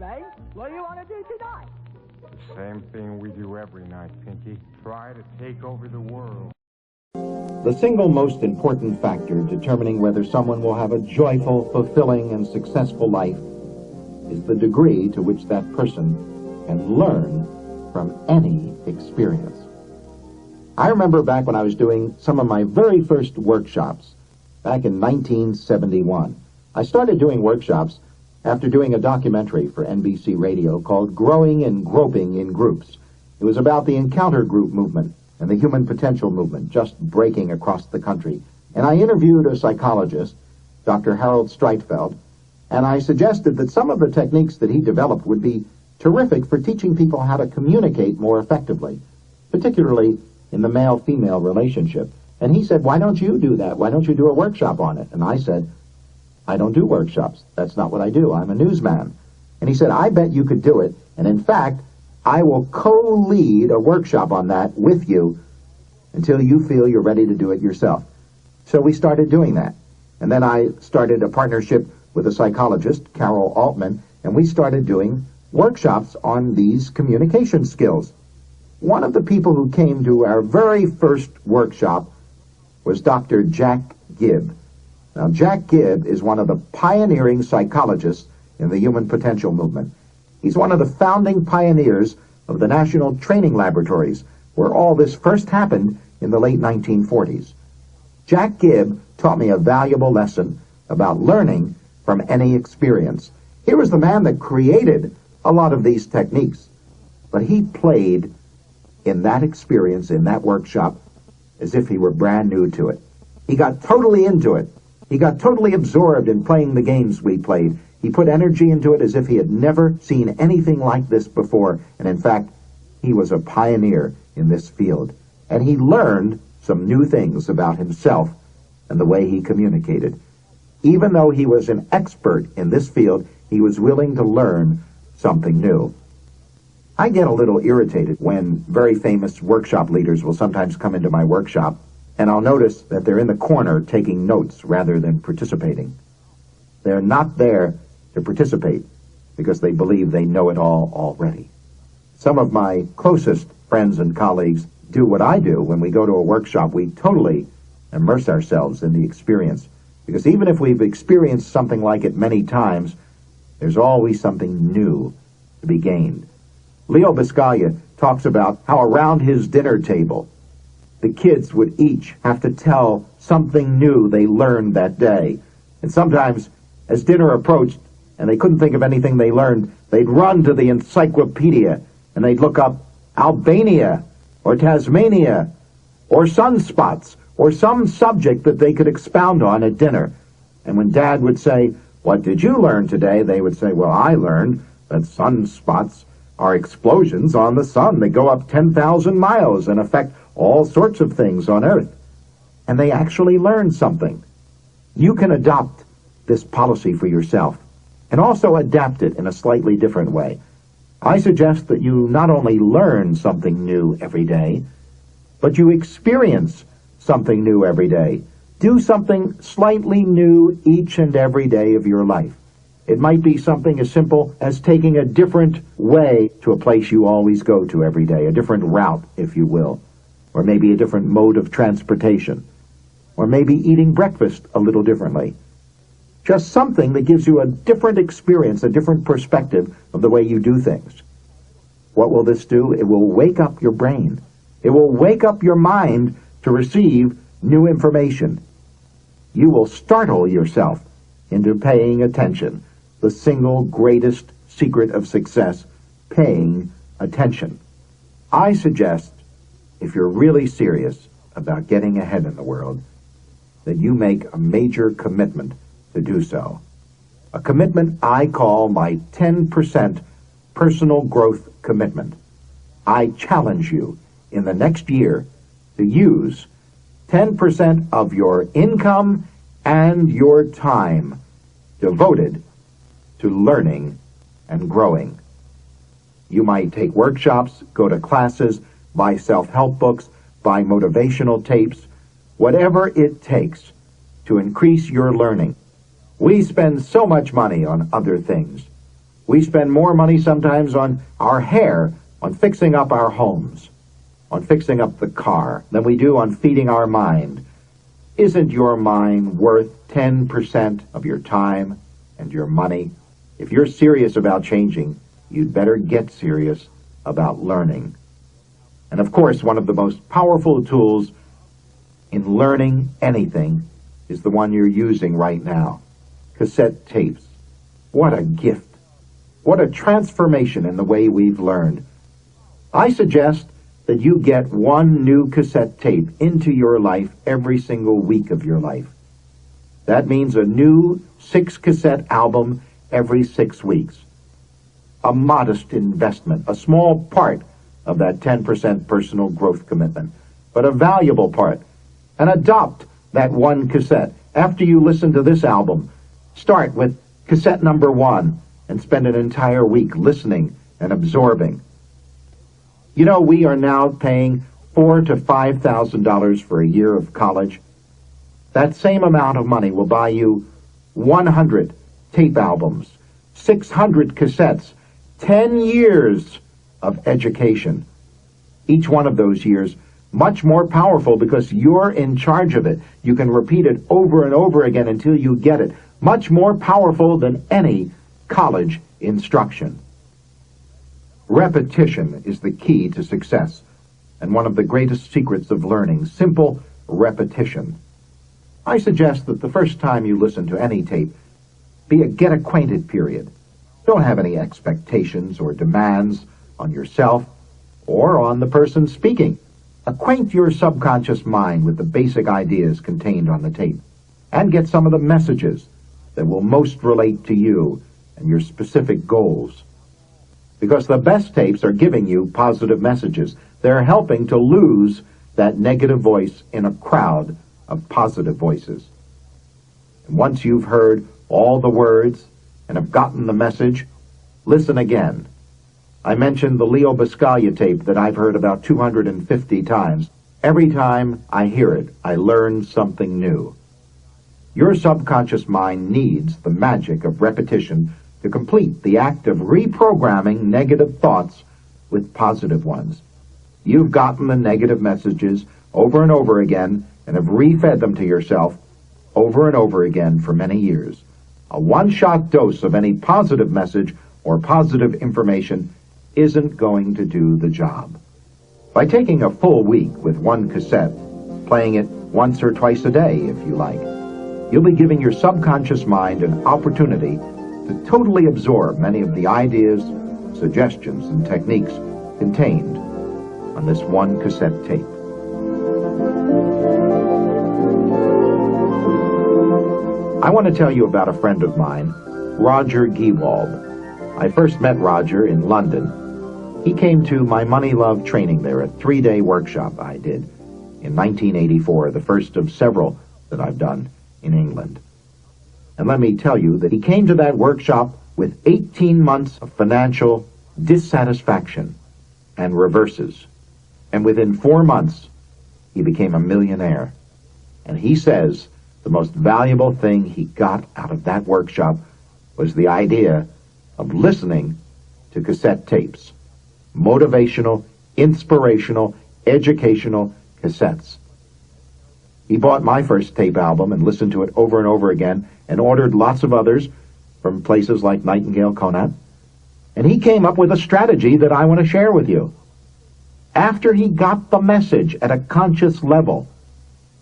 May. What do you want to do tonight? The same thing we do every night, Pinky. Try to take over the world. The single most important factor determining whether someone will have a joyful, fulfilling, and successful life is the degree to which that person can learn from any experience. I remember back when I was doing some of my very first workshops, back in 1971. I started doing workshops after doing a documentary for NBC Radio called Growing and Groping in Groups. It was about the encounter group movement and the human potential movement just breaking across the country. And I interviewed a psychologist, Dr. Harold Streitfeld, and I suggested that some of the techniques that he developed would be terrific for teaching people how to communicate more effectively, particularly in the male-female relationship. And he said, why don't you do that? Why don't you do a workshop on it? And I said, I don't do workshops. That's not what I do. I'm a newsman. And he said, I bet you could do it. And in fact, I will co-lead a workshop on that with you until you feel you're ready to do it yourself. So we started doing that. And then I started a partnership with a psychologist, Carol Altman, and we started doing workshops on these communication skills. One of the people who came to our very first workshop was Dr. Jack Gibb. Now, Jack Gibb is one of the pioneering psychologists in the human potential movement. He's one of the founding pioneers of the National Training Laboratories, where all this first happened in the late 1940s. Jack Gibb taught me a valuable lesson about learning from any experience. Here was the man that created a lot of these techniques, but he played in that experience, in that workshop, as if he were brand new to it. He got totally into it. He got totally absorbed in playing the games we played. He put energy into it as if he had never seen anything like this before. And in fact, he was a pioneer in this field. And he learned some new things about himself and the way he communicated. Even though he was an expert in this field, he was willing to learn something new. I get a little irritated when very famous workshop leaders will sometimes come into my workshop, and I'll notice that they're in the corner taking notes rather than participating. They're not there to participate because they believe they know it all already. Some of my closest friends and colleagues do what I do. When we go to a workshop, we totally immerse ourselves in the experience, because even if we've experienced something like it many times, there's always something new to be gained. Leo Biscaglia talks about how around his dinner table, the kids would each have to tell something new they learned that day. And sometimes, as dinner approached and they couldn't think of anything they learned, they'd run to the encyclopedia and they'd look up Albania or Tasmania or sunspots or some subject that they could expound on at dinner. And when Dad would say, "What did you learn today?" they would say, "Well, I learned that sunspots are explosions on the sun that go up 10,000 miles and affect all sorts of things on Earth." And they actually learned something. You can adopt this policy for yourself and also adapt it in a slightly different way. I suggest that you not only learn something new every day, but you experience something new every day. Do something slightly new each and every day of your life. It might be something as simple as taking a different way to a place you always go to every day, a different route, if you will, or maybe a different mode of transportation, or maybe eating breakfast a little differently. Just something that gives you a different experience, a different perspective of the way you do things. What will this do? It will wake up your brain. It will wake up your mind to receive new information. You will startle yourself into paying attention. The single greatest secret of success, paying attention. I suggest, if you're really serious about getting ahead in the world, that you make a major commitment to do so. A commitment I call my 10% personal growth commitment. I challenge you in the next year to use 10% of your income and your time devoted to learning and growing. You might take workshops, go to classes, buy self-help books, buy motivational tapes, whatever it takes to increase your learning. We spend so much money on other things. We spend more money sometimes on our hair, on fixing up our homes, on fixing up the car, than we do on feeding our mind. Isn't your mind worth 10% of your time and your money? If you're serious about changing, you'd better get serious about learning. And of course, one of the most powerful tools in learning anything is the one you're using right now. Cassette tapes. What a gift. What a transformation in the way we've learned. I suggest that you get one new cassette tape into your life every single week of your life. That means a new 6-cassette album every 6 weeks. A modest investment, a small part of that 10% personal growth commitment, but a valuable part. And adopt that one cassette. After you listen to this album, start with cassette number 1 and spend an entire week listening and absorbing. You know, we are now paying $4,000 to $5,000 for a year of college. That same amount of money will buy you 100 tape albums, 600 cassettes, 10 years of education. Each one of those years much more powerful because you're in charge of it. You can repeat it over and over again until you get it. Much more powerful than any college instruction. Repetition is the key to success and one of the greatest secrets of learning. Simple repetition. I suggest that the first time you listen to any tape be a get acquainted period. Don't have any expectations or demands on yourself or on the person speaking. Acquaint your subconscious mind with the basic ideas contained on the tape and get some of the messages that will most relate to you and your specific goals. Because the best tapes are giving you positive messages. They're helping to lose that negative voice in a crowd of positive voices. And once you've heard all the words and have gotten the message, listen again. I mentioned the Leo Biscaglia tape that I've heard about 250 times. Every time I hear it, I learn something new. Your subconscious mind needs the magic of repetition to complete the act of reprogramming negative thoughts with positive ones. You've gotten the negative messages over and over again and have refed them to yourself over and over again for many years. A one-shot dose of any positive message or positive information isn't going to do the job. By taking a full week with one cassette, playing it once or twice a day if you like, you'll be giving your subconscious mind an opportunity to totally absorb many of the ideas, suggestions, and techniques contained on this one cassette tape. I want to tell you about a friend of mine, Roger Gewald. I first met Roger in London. He came to my Money Love training there, a 3-day workshop I did in 1984, the first of several that I've done in England. And let me tell you that he came to that workshop with 18 months of financial dissatisfaction and reverses. And within 4 months, he became a millionaire. And he says the most valuable thing he got out of that workshop was the idea of listening to cassette tapes. Motivational, inspirational, educational cassettes. He bought my first tape album and listened to it over and over again and ordered lots of others from places like Nightingale Conant. And he came up with a strategy that I want to share with you. After he got the message at a conscious level,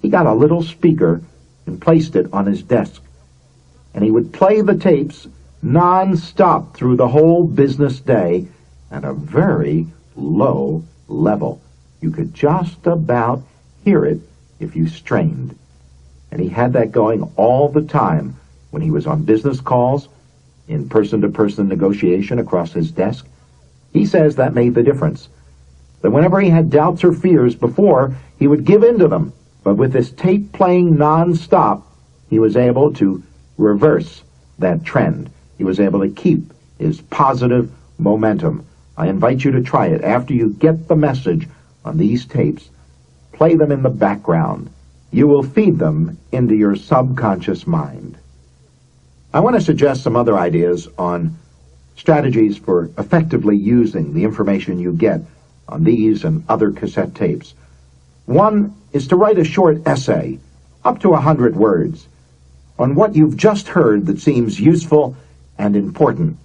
he got a little speaker and placed it on his desk. And he would play the tapes non-stop through the whole business day at a very low level. You could just about hear it if you strained. And he had that going all the time when he was on business calls, in person-to-person negotiation across his desk. He says that made the difference. That whenever he had doubts or fears before, he would give in to them. But with this tape playing non-stop, he was able to reverse that trend. He was able to keep his positive momentum. I invite you to try it. After you get the message on these tapes, play them in the background. You will feed them into your subconscious mind. I want to suggest some other ideas on strategies for effectively using the information you get on these and other cassette tapes. One is to write a short essay, up to 100 words, on what you've just heard that seems useful and important.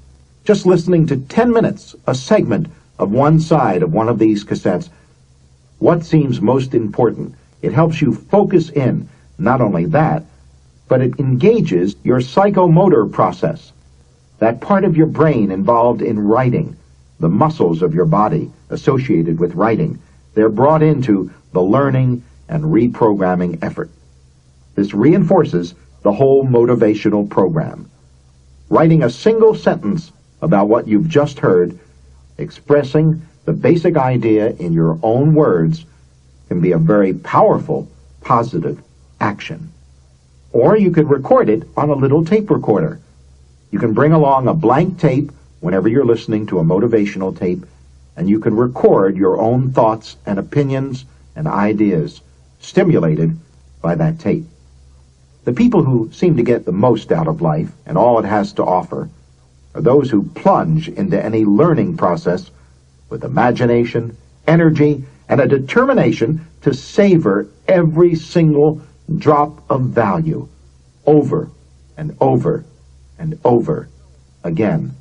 Just listening to 10 minutes, a segment of one side of one of these cassettes, what seems most important. It helps you focus in. Not only that, but it engages your psychomotor process, that part of your brain involved in writing, the muscles of your body associated with writing. They're brought into the learning and reprogramming effort. This reinforces the whole motivational program. Writing a single sentence about what you've just heard, expressing the basic idea in your own words, can be a very powerful, positive action. Or you could record it on a little tape recorder. You can bring along a blank tape whenever you're listening to a motivational tape, and you can record your own thoughts and opinions and ideas stimulated by that tape. The people who seem to get the most out of life and all it has to offer are those who plunge into any learning process with imagination, energy, and a determination to savor every single drop of value over and over and over again,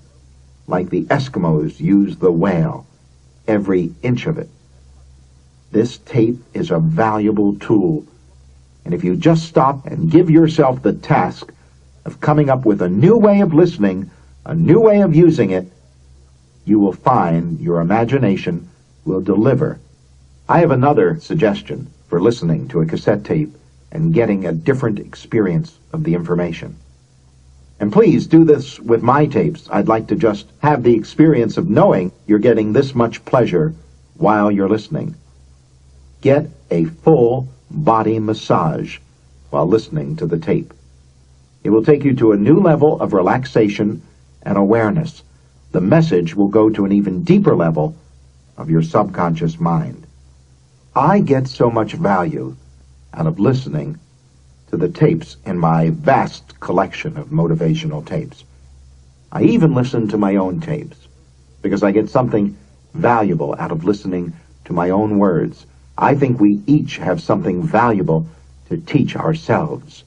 like the Eskimos use the whale, every inch of it. This tape is a valuable tool, and if you just stop and give yourself the task of coming up with a new way of listening, a new way of using it, you will find your imagination will deliver. I have another suggestion for listening to a cassette tape and getting a different experience of the information. And please do this with my tapes. I'd like to just have the experience of knowing you're getting this much pleasure while you're listening. Get a full body massage while listening to the tape. It will take you to a new level of relaxation and awareness. The message will go to an even deeper level of your subconscious mind. I get so much value out of listening to the tapes in my vast collection of motivational tapes. I even listen to my own tapes because I get something valuable out of listening to my own words. I think we each have something valuable to teach ourselves.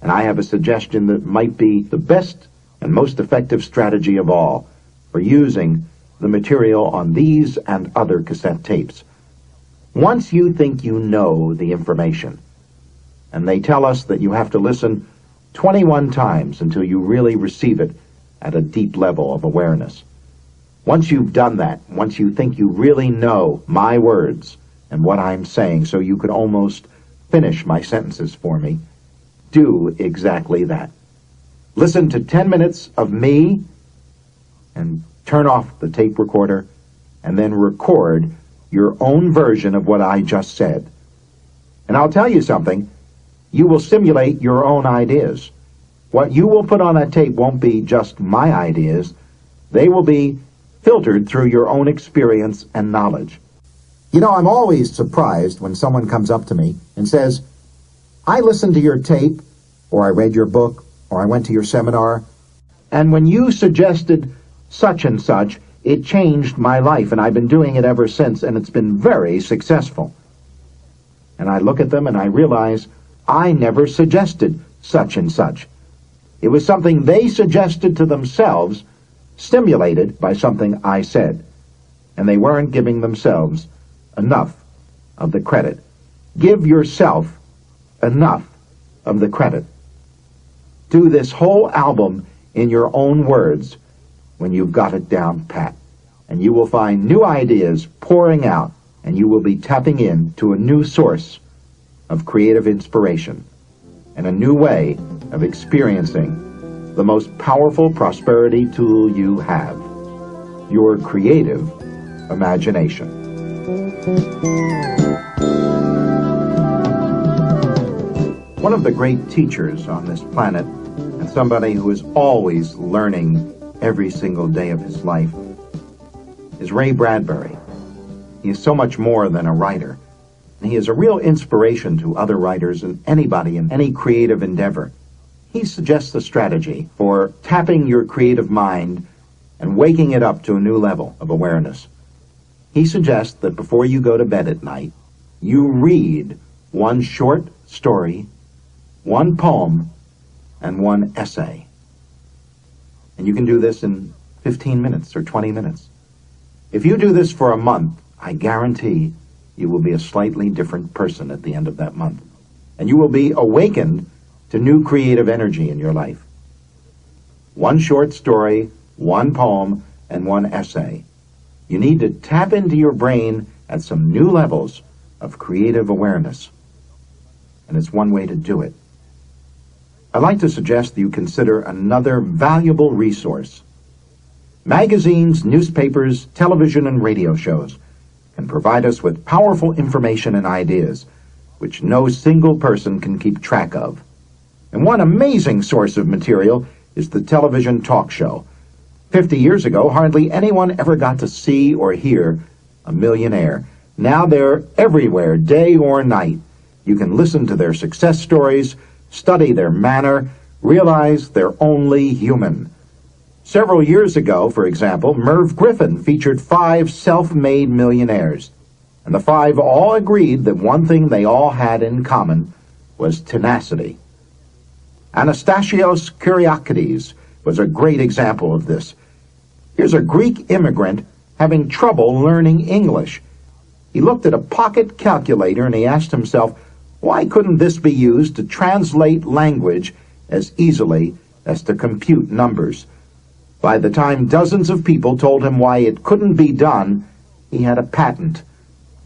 And I have a suggestion that might be the best and most effective strategy of all for using the material on these and other cassette tapes. Once you think you know the information, and they tell us that you have to listen 21 times until you really receive it at a deep level of awareness. Once you've done that, once you think you really know my words and what I'm saying, so you could almost finish my sentences for me, do exactly that. Listen to 10 minutes of me and turn off the tape recorder and then record your own version of what I just said. And I'll tell you something, you will simulate your own ideas. What you will put on that tape won't be just my ideas. They will be filtered through your own experience and knowledge. You know, I'm always surprised when someone comes up to me and says, I listened to your tape, or I read your book, or I went to your seminar, and when you suggested such and such, it changed my life, and I've been doing it ever since, and it's been very successful. And I look at them and I realize I never suggested such and such. It was something they suggested to themselves, stimulated by something I said. And they weren't giving themselves enough of the credit. Give yourself enough of the credit. Do this whole album in your own words when you've got it down pat. And you will find new ideas pouring out, and you will be tapping in to a new source of creative inspiration and a new way of experiencing the most powerful prosperity tool you have, your creative imagination. One of the great teachers on this planet, and somebody who is always learning every single day of his life, is Ray Bradbury. He is so much more than a writer. He is a real inspiration to other writers and anybody in any creative endeavor. He suggests a strategy for tapping your creative mind and waking it up to a new level of awareness. He suggests that before you go to bed at night, you read one short story, one poem, and one essay. And you can do this in 15 minutes or 20 minutes. If you do this for a month, I guarantee you will be a slightly different person at the end of that month. And you will be awakened to new creative energy in your life. One short story, one poem, and one essay. You need to tap into your brain at some new levels of creative awareness. And it's one way to do it. I'd like to suggest that you consider another valuable resource. Magazines, newspapers, television, and radio shows can provide us with powerful information and ideas which no single person can keep track of. And one amazing source of material is the television talk show. 50 years ago, hardly anyone ever got to see or hear a millionaire. Now they're everywhere, day or night. You can listen to their success stories, study their manner, realize they're only human. Several years ago, for example, Merv Griffin featured 5 self-made millionaires, and the 5 all agreed that one thing they all had in common was tenacity. Anastasios Kyriakides was a great example of this. Here's a Greek immigrant having trouble learning English. He looked at a pocket calculator and he asked himself, why couldn't this be used to translate language as easily as to compute numbers? By the time dozens of people told him why it couldn't be done, he had a patent.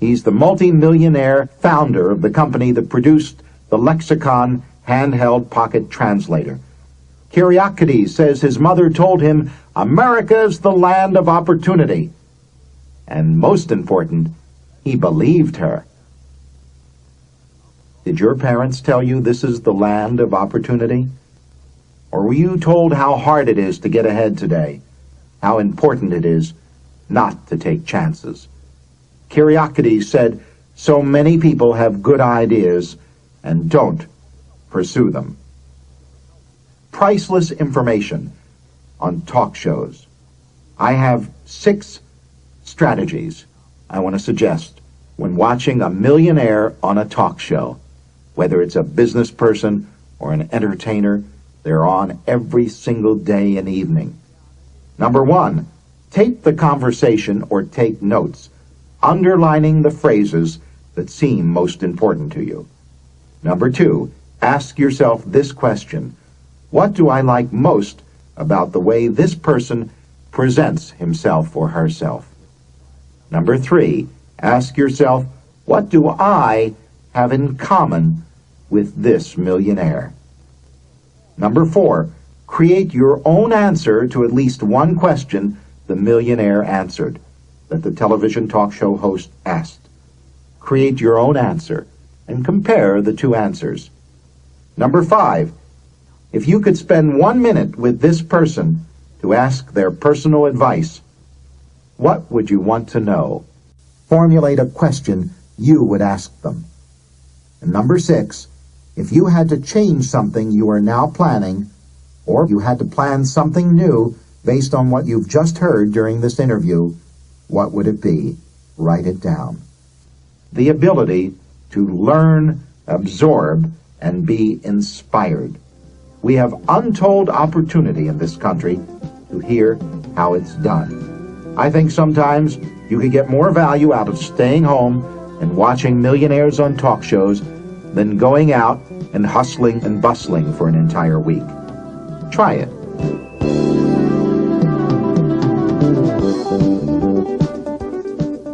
He's the multi-millionaire founder of the company that produced the Lexicon handheld pocket translator. Kyriakides says his mother told him, America's the land of opportunity. And most important, he believed her. Did your parents tell you this is the land of opportunity? Or were you told how hard it is to get ahead today, how important it is not to take chances? Kyriakides said, so many people have good ideas and don't pursue them. Priceless information on talk shows. I have 6 strategies I want to suggest when watching a millionaire on a talk show. Whether it's a business person or an entertainer, they're on every single day and evening. Number 1, tape the conversation or take notes, underlining the phrases that seem most important to you. Number 2, ask yourself this question: what do I like most about the way this person presents himself or herself? Number 3, ask yourself, what do I have in common with this millionaire? Number 4, create your own answer to at least one question the millionaire answered, that the television talk show host asked. Create your own answer and compare the 2 answers. Number 5, if you could spend 1 minute with this person to ask their personal advice, what would you want to know? Formulate a question you would ask them. And number 6, if you had to change something you are now planning, or you had to plan something new based on what you've just heard during this interview, what would it be? Write it down. The ability to learn, absorb, and be inspired. We have untold opportunity in this country to hear how it's done. I think sometimes you could get more value out of staying home and watching millionaires on talk shows than going out and hustling and bustling for an entire week. Try it.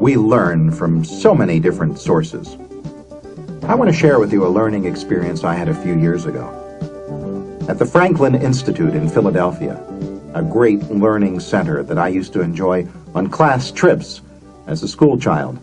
We learn from so many different sources. I want to share with you a learning experience I had a few years ago. At the Franklin Institute in Philadelphia, a great learning center that I used to enjoy on class trips as a school child.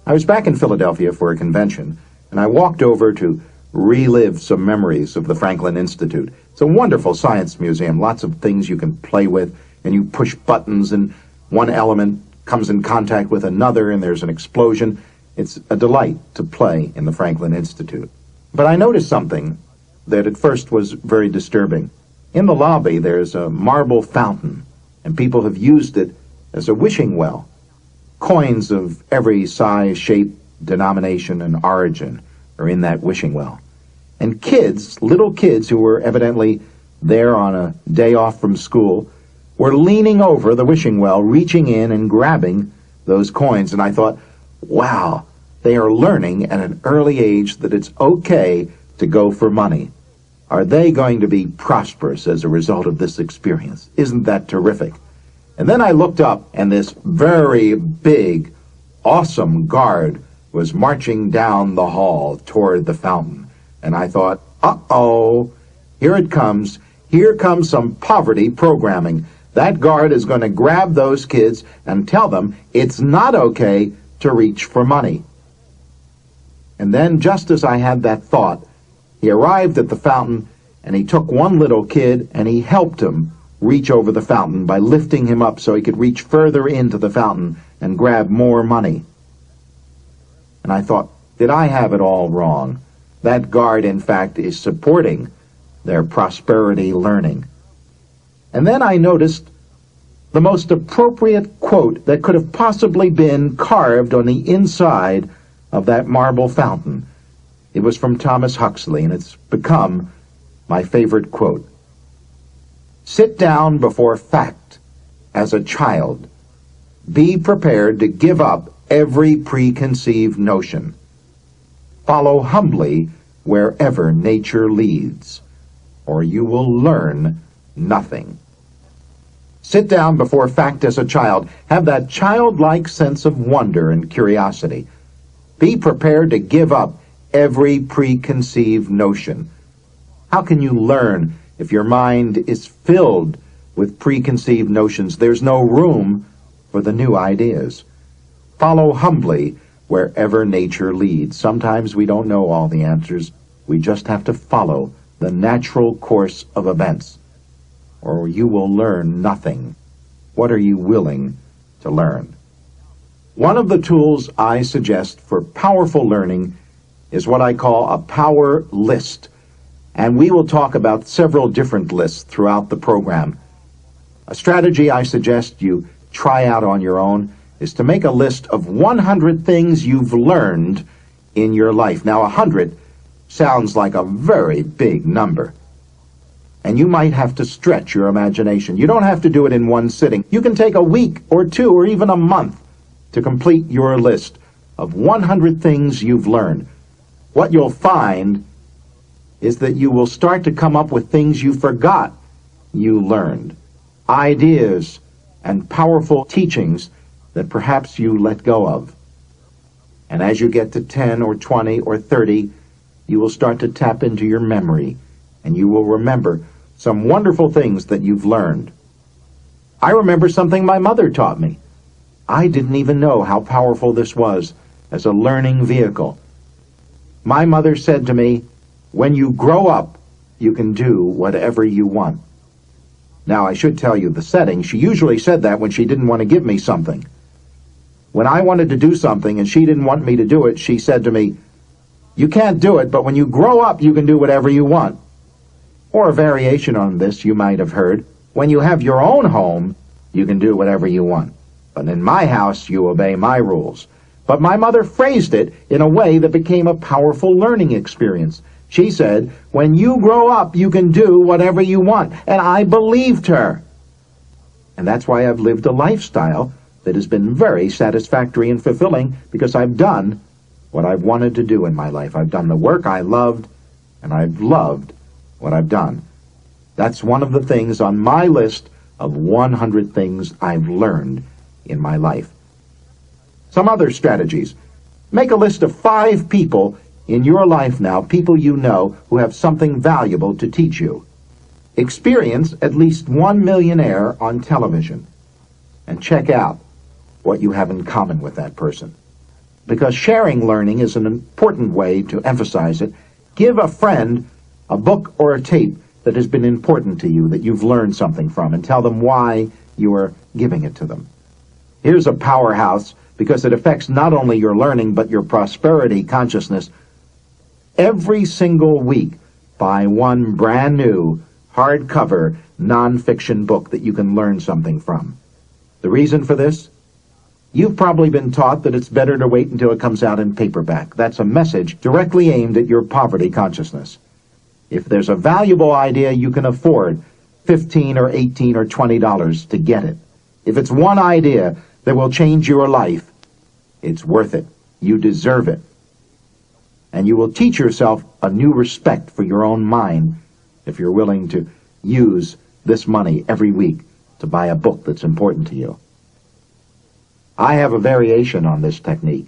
I was back in Philadelphia for a convention, and I walked over to relive some memories of the Franklin Institute. It's a wonderful science museum, lots of things you can play with, and you push buttons, and one element comes in contact with another, and there's an explosion. It's a delight to play in the Franklin Institute. But I noticed something that at first was very disturbing. In the lobby, there's a marble fountain, and people have used it as a wishing well. Coins of every size, shape, denomination, and origin are in that wishing well. And kids, little kids who were evidently there on a day off from school, were leaning over the wishing well, reaching in and grabbing those coins. And I thought, wow, they are learning at an early age that it's okay to go for money. Are they going to be prosperous as a result of this experience? Isn't that terrific? And then I looked up, and this very big, awesome guard was marching down the hall toward the fountain. And I thought, uh-oh, here it comes. Here comes some poverty programming. That guard is going to grab those kids and tell them it's not okay to reach for money. And then, just as I had that thought, he arrived at the fountain, and he took one little kid and he helped him reach over the fountain by lifting him up so he could reach further into the fountain and grab more money. And I thought, did I have it all wrong? That guard, in fact, is supporting their prosperity learning. And then I noticed the most appropriate quote that could have possibly been carved on the inside of that marble fountain. It was from Thomas Huxley, and it's become my favorite quote. Sit down before fact as a child. Be prepared to give up every preconceived notion. Follow humbly wherever nature leads, or you will learn nothing. Sit down before fact as a child. Have that childlike sense of wonder and curiosity. Be prepared to give up every preconceived notion. How can you learn if your mind is filled with preconceived notions? There's no room for the new ideas. Follow humbly wherever nature leads. Sometimes we don't know all the answers. We just have to follow the natural course of events, or you will learn nothing. What are you willing to learn? One of the tools I suggest for powerful learning is what I call a power list. And we will talk about several different lists throughout the program. A strategy I suggest you try out on your own is to make a list of 100 things you've learned in your life. Now, 100 sounds like a very big number, and you might have to stretch your imagination. You don't have to do it in one sitting. You can take a week or two or even a month to complete your list of 100 things you've learned. What you'll find is that you will start to come up with things you forgot you learned, ideas and powerful teachings that perhaps you let go of. And as you get to 10 or 20 or 30, you will start to tap into your memory, and you will remember some wonderful things that you've learned. I remember something my mother taught me. I didn't even know how powerful this was as a learning vehicle. My mother said to me, when you grow up, you can do whatever you want. Now, I should tell you the setting. She usually said that when she didn't want to give me something. When I wanted to do something and she didn't want me to do it, she said to me, you can't do it, but when you grow up, you can do whatever you want. Or a variation on this you might have heard, when you have your own home, you can do whatever you want. But in my house, you obey my rules. But my mother phrased it in a way that became a powerful learning experience. She said, when you grow up, you can do whatever you want. And I believed her. And that's why I've lived a lifestyle that has been very satisfactory and fulfilling, because I've done what I've wanted to do in my life. I've done the work I loved, and I've loved what I've done. That's one of the things on my list of 100 things I've learned in my life. Some other strategies. Make a list of 5 people in your life now, people you know who have something valuable to teach you. Experience at least one millionaire on television and check out what you have in common with that person. Because sharing learning is an important way to emphasize it. Give a friend a book or a tape that has been important to you, that you've learned something from, and tell them why you are giving it to them. Here's a powerhouse, because it affects not only your learning but your prosperity consciousness. Every single week, buy one brand new hardcover non-fiction book that you can learn something from. The reason for this? You've probably been taught that it's better to wait until it comes out in paperback. That's a message directly aimed at your poverty consciousness. If there's a valuable idea, you can afford $15 or $18 or $20 to get it. If it's one idea that will change your life, it's worth it. You deserve it. And you will teach yourself a new respect for your own mind if you're willing to use this money every week to buy a book that's important to you. I have a variation on this technique.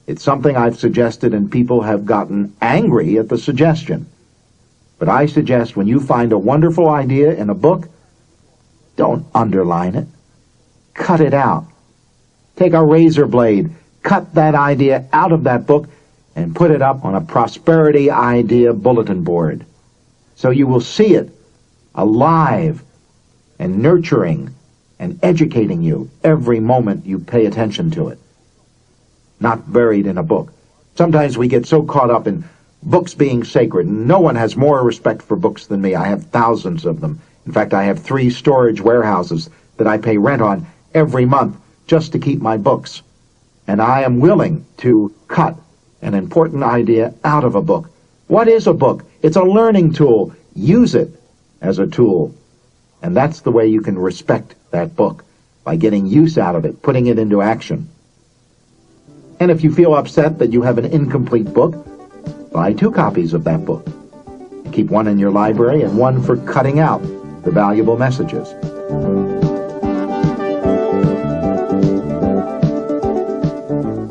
It's something I've suggested and people have gotten angry at the suggestion. But I suggest when you find a wonderful idea in a book, don't underline it. Cut it out. Take a razor blade, cut that idea out of that book, and put it up on a prosperity idea bulletin board. So you will see it alive and nurturing and educating you every moment you pay attention to it. Not buried in a book. Sometimes we get so caught up in books being sacred. No one has more respect for books than me. I have thousands of them. In fact, I have 3 storage warehouses that I pay rent on every month just to keep my books. And I am willing to cut an important idea out of a book. What is a book? It's a learning tool. Use it as a tool. And that's the way you can respect that book, by getting use out of it, putting it into action. And if you feel upset that you have an incomplete book, buy 2 copies of that book. Keep one in your library and one for cutting out the valuable messages.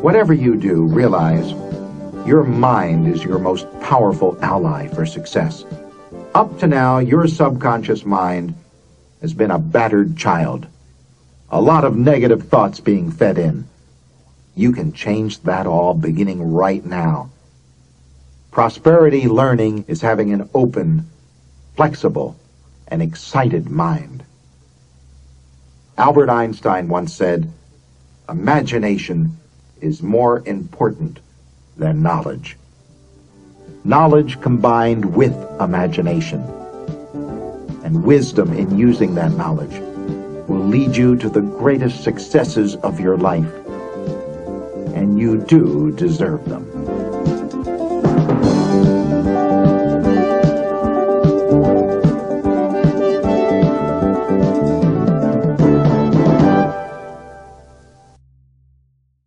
Whatever you do, realize your mind is your most powerful ally for success. Up to now, your subconscious mind has been a battered child. A lot of negative thoughts being fed in. You can change that all beginning right now. Prosperity learning is having an open, flexible, and excited mind. Albert Einstein once said, "Imagination is more important than knowledge." Knowledge combined with imagination and wisdom in using that knowledge will lead you to the greatest successes of your life, and you do deserve them.